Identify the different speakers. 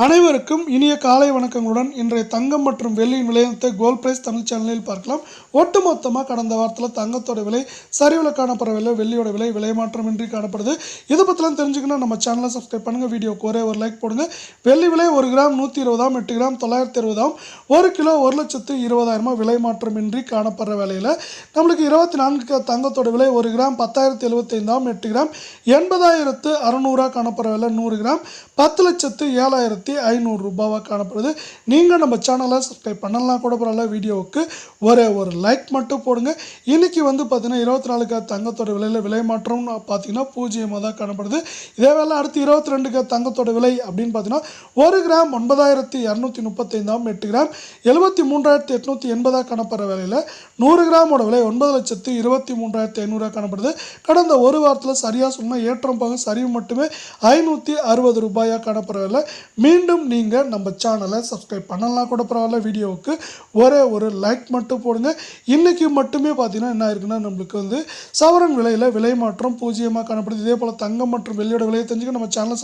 Speaker 1: அனைவருக்கும் இனிய காலை வணக்கங்களுடன் இன்றைய தங்கம் மற்றும் வெள்ளியின் விலையத்தை கோல்ட் பிரைஸ் தமிழ் சேனலில் பார்க்கலாம். ஒட்டுமொத்தமாக கடந்த வாரத்தில் தங்கத்தோட விலை சரிவில் காணப்படவில்லை, வெள்ளியோட விலை மாற்றமின்றி காணப்படுது. இதை பற்றிலாம் தெரிஞ்சுக்கணும் நம்ம சேனலை சப்ஸ்கிரைப் பண்ணுங்கள், வீடியோக்கு ஒரே ஒரு லைக் போடுங்க. வெள்ளி விலை 1 கிராம் 120, 8 கிராம் 960, 1 கிலோ 1,20,000 விலை மாற்றமின்றி காணப்படுற வேலையில் நம்மளுக்கு 24 தங்கத்தோட விலை 1 கிராம் 10,075, 8 கிராம் 80,600 காணப்படுற வேலை, 100 கிராம் 10,07,500 ரூபாவாக காணப்படுது. நீங்கள் நம்ம சேனலை சப்ஸ்கிரைப் பண்ணலாம் கூட பரவாயில்ல, வீடியோவுக்கு ஒரே ஒரு லைக் மட்டும் போடுங்க. இன்றைக்கி பார்த்தீங்கன்னா 24 தங்கத்தோட விலையில் விலை மாற்றம் பார்த்தீங்கன்னா 0 தான் காணப்படுது. இதே வேலை அடுத்து 22 தங்கத்தோட விலை அப்படின்னு பார்த்தீங்கன்னா 1 கிராம் 9,235, 8 கிராம் 73,880 காணப்படுற வேலையில் 100 கிராமோட விலை 9,23,500 காணப்படுது. கடந்த ஒரு வாரத்தில் சரியாக சொன்னால் ஏற்றம் போக சரிவு மட்டுமே 560 ரூபாயாக காணப்படுறதில்ல. மீண்டும் நீங்கள் நம்ம சேனலை சப்ஸ்கிரைப் பண்ணலாம் கூட பரவாயில்ல, வீடியோவுக்கு ஒரே ஒரு லைக் மட்டும் போடுங்க. இன்றைக்கி மட்டுமே பார்த்தீங்கன்னா என்ன இருக்குன்னா நம்மளுக்கு சவரன் விலையில் விலை மாற்றம் 0 காணப்படுது. இதே போல் தங்கம் மற்றும் வெள்ளியோட விலையை தெரிஞ்சுக்க நம்ம சேனலை